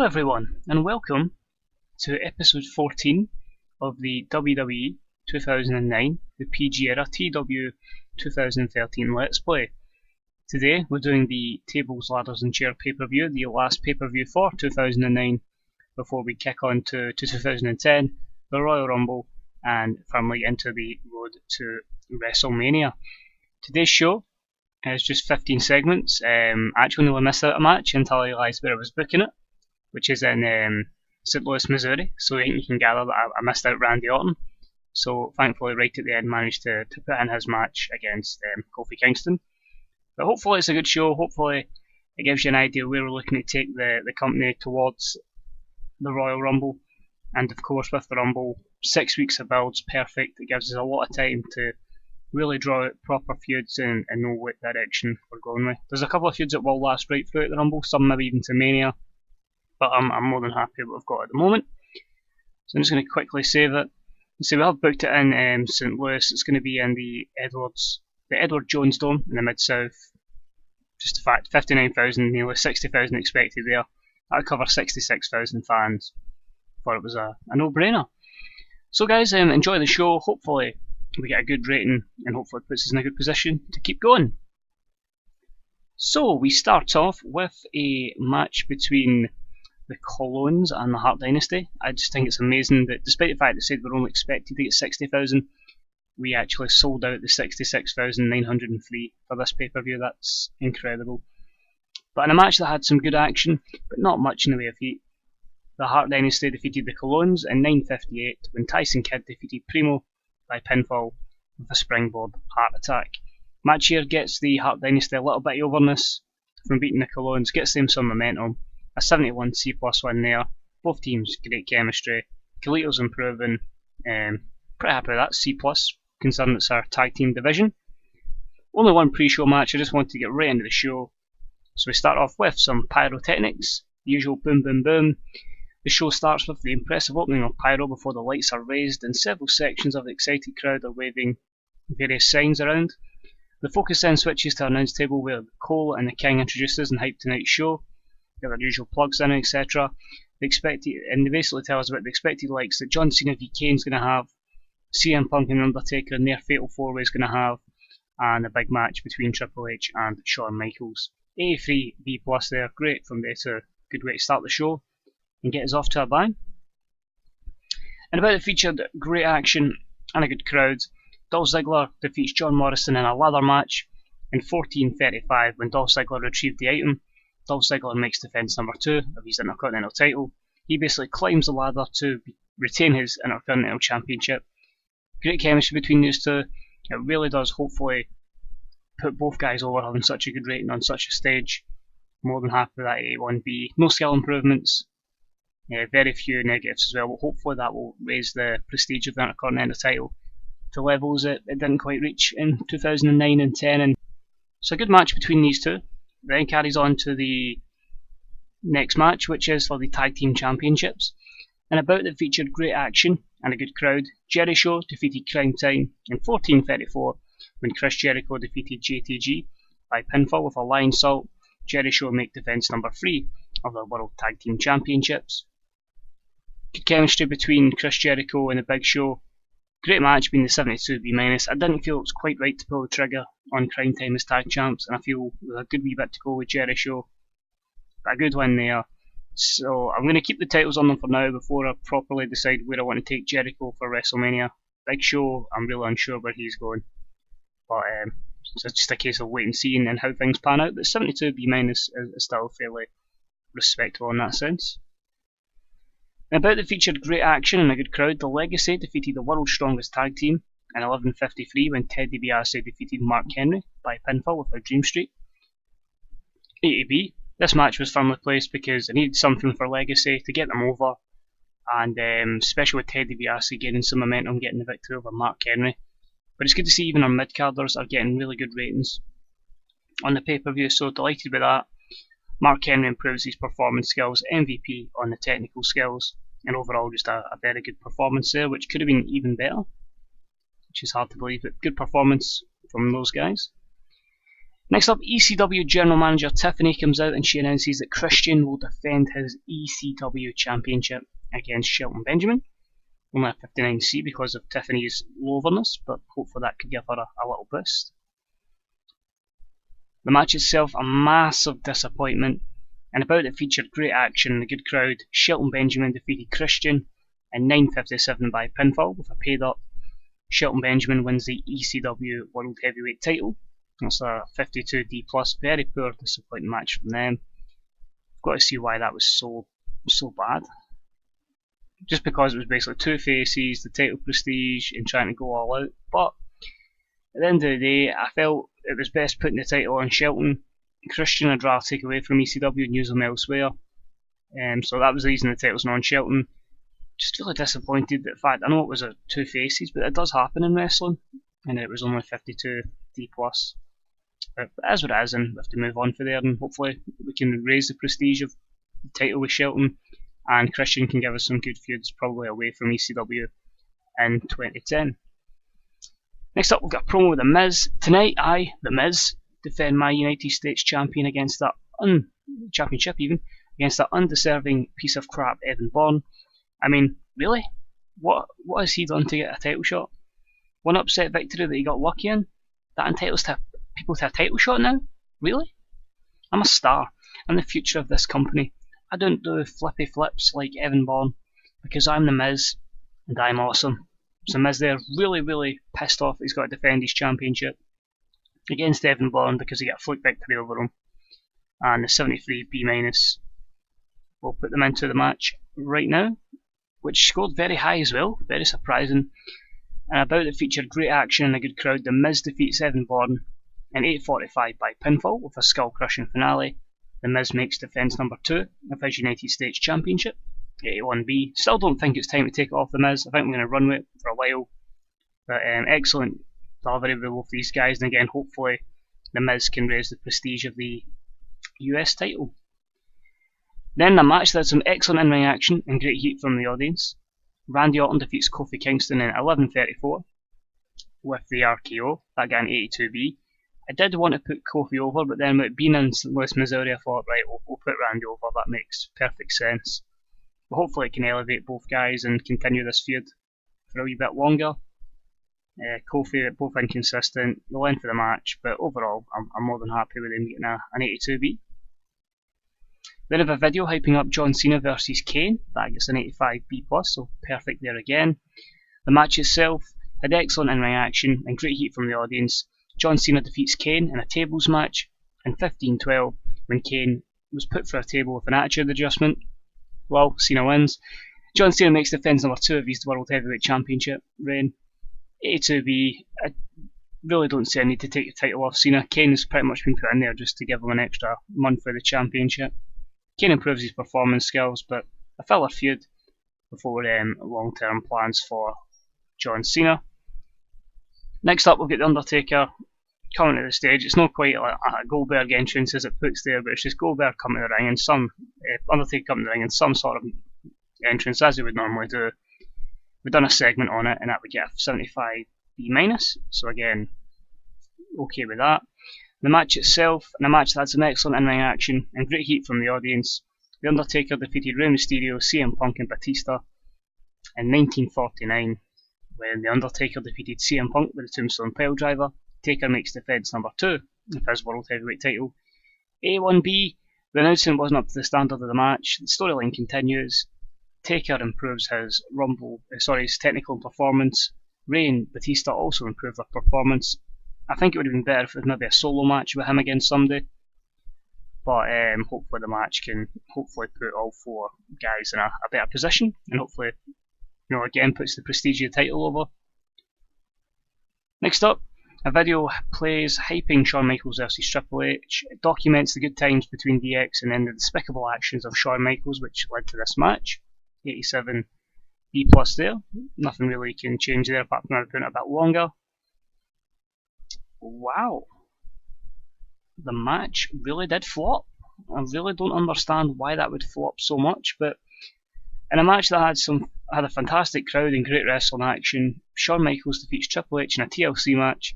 everyone, and welcome to episode 14 of the WWE 2009, the PG era TEW2013 Let's Play. Today we're doing the Tables, Ladders and Chair pay-per-view, the last pay-per-view for 2009, before we kick on to 2010, the Royal Rumble, and firmly into the road to WrestleMania. Today's show is just 15 segments. Actually only missed out a match until I realised where I was booking it, which is in St. Louis, Missouri. So you can gather that I missed out Randy Orton. So thankfully right at the end managed to put in his match against Kofi Kingston. But hopefully it's a good show. Hopefully it gives you an idea where we're looking to take the company towards the Royal Rumble. And of course with the Rumble, 6 weeks of build's perfect. It gives us a lot of time to really draw out proper feuds and know what direction we're going with. There's a couple of feuds that will last right throughout the Rumble, some maybe even to Mania, but I'm more than happy with what we've got at the moment. So I'm just going to quickly save it. So we have booked it in St. Louis. It's going to be in the Edward Jones Dome in the Mid-South. Just a fact, 59,000, nearly 60,000 expected there. That'll cover 66,000 fans. Thought it was a no-brainer. So guys, enjoy the show. Hopefully we get a good rating and hopefully it puts us in a good position to keep going. So we start off with a match between the Colons and the Hart Dynasty. I just think it's amazing that despite the fact they said we're only expected to get 60,000, we actually sold out the 66,903 for this pay-per-view. That's incredible. But in a match that had some good action, but not much in the way of heat, the Hart Dynasty defeated the Colons in 9:58 when Tyson Kidd defeated Primo by pinfall with a springboard heart attack. Match here gets the Hart Dynasty a little bit of overness from beating the Colons, gets them some momentum. A 71 C+ win there. Both teams great chemistry. Khalil's improving. Pretty happy with that, C+, considering it's our tag team division. Only one pre-show match, I just wanted to get right into the show. So we start off with some pyrotechnics, the usual boom boom boom. The show starts with the impressive opening of pyro before the lights are raised and several sections of the excited crowd are waving various signs around. The focus then switches to our announce table where Cole and the King introduces and hype tonight's show. Get their usual plugs in, etc. They basically tell us about the expected likes that John Cena v Kane's going to have, CM Punk and Undertaker and their fatal four-way is going to have, and a big match between Triple H and Shawn Michaels. 83 B+ there, great from there to good way to start the show and get us off to a bang. And about it featured great action and a good crowd. Dolph Ziggler defeats John Morrison in a ladder match in 14:35 when Dolph Ziggler retrieved the item. Dolph Ziggler makes defense number 2 of his Intercontinental title. He basically climbs the ladder to retain his Intercontinental Championship. Great chemistry between these two. It really does hopefully put both guys over having such a good rating on such a stage. More than happy with that 81B. No skill improvements. Very few negatives as well, but hopefully that will raise the prestige of the Intercontinental title to levels it didn't quite reach in 2009 and 10. And so a good match between these two. Then carries on to the next match, which is for the Tag Team Championships. And about that featured great action and a good crowd. Jericho defeated Crime Time in 14:34 when Chris Jericho defeated JTG by pinfall with a Lion Salt. Jericho make defense number 3 of the World Tag Team Championships. Good chemistry between Chris Jericho and the Big Show. Great match being the 72B-. I didn't feel it was quite right to pull the trigger on Crime Time as tag champs, and I feel there's a good wee bit to go with Jericho. But a good win there. So I'm going to keep the titles on them for now before I properly decide where I want to take Jericho for WrestleMania. Big Show, I'm really unsure where he's going. But so it's just a case of wait and seeing and how things pan out. But 72B- is still fairly respectable in that sense. And about the featured great action and a good crowd, the Legacy defeated the World's Strongest Tag Team in 11:53 when Ted DiBiase defeated Mark Henry by pinfall with a Dream Street. 80B, this match was firmly placed because I needed something for Legacy to get them over, and especially with Ted DiBiase gaining some momentum, getting the victory over Mark Henry. But it's good to see even our mid-carders are getting really good ratings on the pay-per-view, so delighted with that. Mark Henry improves his performance skills, MVP on the technical skills, and overall just a very good performance there, which could have been even better, which is hard to believe, but good performance from those guys. Next up, ECW General Manager Tiffany comes out and she announces that Christian will defend his ECW Championship against Shelton Benjamin. Only a 59C because of Tiffany's lowerness, but hopefully that could give her a little boost. The match itself, a massive disappointment, and about it featured great action and a good crowd. Shelton Benjamin defeated Christian in 9:57 by pinfall with a paid up. Shelton Benjamin wins the ECW World Heavyweight title. That's a 52D+, very poor, disappointing match from them. I've got to see why that was so bad. Just because it was basically two faces, the title prestige, and trying to go all out. But at the end of the day, I felt it was best putting the title on Shelton. Christian I'd rather take away from ECW and use them elsewhere. So that was the reason the title's not on Shelton. Just really disappointed that, in fact, I know it was a two faces, but it does happen in wrestling, and it was only 52D+. But as what it is, and we have to move on for there, and hopefully we can raise the prestige of the title with Shelton, and Christian can give us some good feuds, probably away from ECW in 2010. Next up, we've got a promo with The Miz. Tonight, I, The Miz, defend my United States champion against that championship even, against that undeserving piece of crap Evan Bourne. I mean, really? What has he done to get a title shot? One upset victory that he got lucky in? That entitles people to a title shot now? Really? I'm a star. I'm the future of this company. I don't do flippy flips like Evan Bourne because I'm The Miz and I'm awesome. So Miz there really pissed off that he's got to defend his championship against Evan Bourne because he got a fluke victory over him. And the 73B- will put them into the match right now, which scored very high as well, very surprising. And about it featured great action and a good crowd. The Miz defeats Evan Bourne in 8:45 by pinfall with a skull-crushing finale. The Miz makes defence number 2 of his United States Championship, 81B. Still don't think it's time to take it off The Miz. I think we're going to run with it for a while. But excellent delivery with both these guys, and again, hopefully The Miz can raise the prestige of the US title. Then the match that had some excellent in-ring action and great heat from the audience. Randy Orton defeats Kofi Kingston in 11:34 with the RKO. That got an 82B. I did want to put Kofi over, but then with it being in St. Louis, Missouri, I thought, right, we'll put Randy over. That makes perfect sense. But hopefully it can elevate both guys and continue this feud for a wee bit longer. Kofi, both inconsistent, the length of the match, but overall, I'm more than happy with him getting an 82B. Then I have a video hyping up John Cena versus Kane. That gets an 85B+, so perfect there again. The match itself had excellent in-ring action and great heat from the audience. John Cena defeats Kane in a tables match in 15:12 when Kane was put through a table with an attitude adjustment. Well, Cena wins. John Cena makes defence number 2 of his World Heavyweight Championship reign. 82B, I really don't see a need to take the title off Cena. Kane has pretty much been put in there just to give him an extra month for the championship. Kane improves his performance skills, but a filler feud before long-term plans for John Cena. Next up, we'll get The Undertaker coming to the stage. It's not quite like a Goldberg entrance as it puts there, but it's just Goldberg coming to the ring and Undertaker coming to the ring in some sort of entrance as he would normally do. We've done a segment on it, and that would get a 75B-, so again, okay with that. The match itself, and a match that had some excellent in-ring action and great heat from the audience. The Undertaker defeated Rey Mysterio, CM Punk and Batista in 1949 when The Undertaker defeated CM Punk with a Tombstone Piledriver. Taker makes defence number 2 of his World Heavyweight title. A1B, the announcement wasn't up to the standard of the match. The storyline continues. Taker improves his his technical performance. Rey and Batista also improve their performance. I think it would have been better if it was maybe a solo match with him against somebody. But hopefully the match can hopefully put all 4 guys in a better position, and hopefully, again puts the prestige of the title over. Next up, a video plays hyping Shawn Michaels versus Triple H. It documents the good times between DX and then the despicable actions of Shawn Michaels which led to this match. 87B+ there. Nothing really can change there apart from putting it a bit longer. Wow. The match really did flop. I really don't understand why that would flop so much, but in a match that had a fantastic crowd and great wrestling action, Shawn Michaels defeats Triple H in a TLC match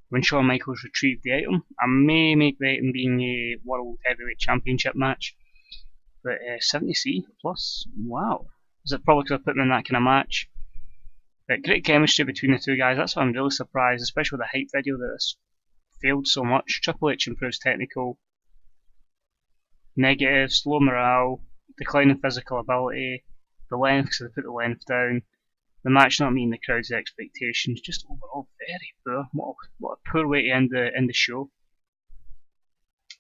when Shawn Michaels retrieved the item. I may make the item being a World Heavyweight Championship match, but 70C plus, wow. Is it probably because I put him in that kind of match? But great chemistry between the two guys, that's why I'm really surprised, especially with the hype video that this failed so much. Triple H improves technical, negative, slow morale, declining physical ability, the length because they put the length down, the match not meeting the crowd's expectations, just overall very poor. What a poor way to end the show.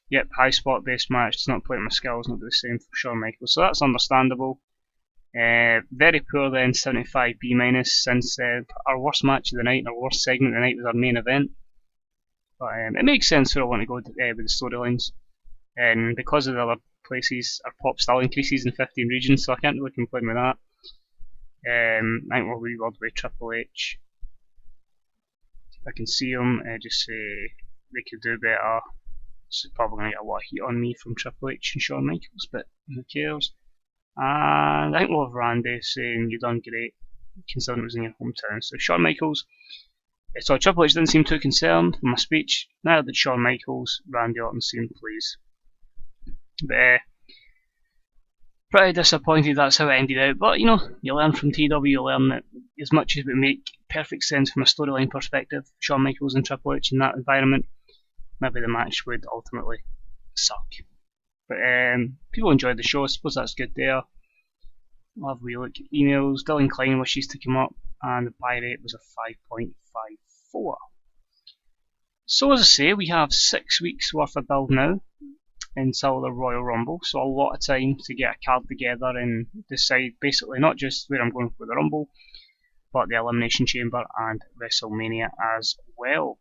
Yep, high spot based match, does not play with my skills, not do the same for Shawn Michaels, so that's understandable. Very poor then, 75 B minus, since our worst match of the night and our worst segment of the night was our main event. But it makes sense where I want to go with the storylines, and because of the other places, our pop still increases in 15 regions, so I can't really complain with that. I think we'll leave all the way Triple H. If I can see him, just say they could do better. This is probably going to get a lot of heat on me from Triple H and Shawn Michaels, but who cares? And I think we'll have Randy saying you've done great, considering it was in your hometown. So Shawn Michaels, so Triple H didn't seem too concerned with my speech. Neither did Shawn Michaels. Randy Orton seemed pleased. But pretty disappointed that's how it ended out. But you know, you learn from TW, you learn that as much as it would make perfect sense from a storyline perspective, Shawn Michaels and Triple H in that environment, maybe the match would ultimately suck. But people enjoyed the show, I suppose that's good there. We'll have a wee look at emails. Dylan Klein wishes to come up, and the buy rate was a 5.54. So as I say, we have 6 weeks worth of build now until the Royal Rumble, so a lot of time to get a card together and decide basically not just where I'm going for the Rumble, but the Elimination Chamber and WrestleMania as well.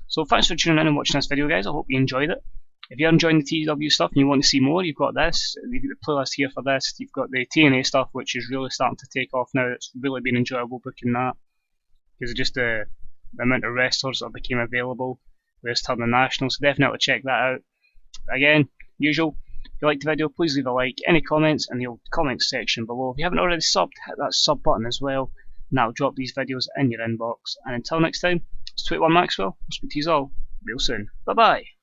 So thanks for tuning in and watching this video, guys. I hope you enjoyed it. If you're enjoying the TEW stuff and you want to see more, you've got this. You've got the playlist here for this. You've got the TNA stuff, which is really starting to take off now. It's really been enjoyable booking that, because of just the amount of wrestlers that became available with this turn the national. So definitely check that out. Again, usual, if you liked the video, please leave a like. Any comments in the old comments section below. If you haven't already subbed, hit that sub button as well, and that'll drop these videos in your inbox. And until next time, it's 21 Maxwell. I'll speak to you all real soon. Bye bye.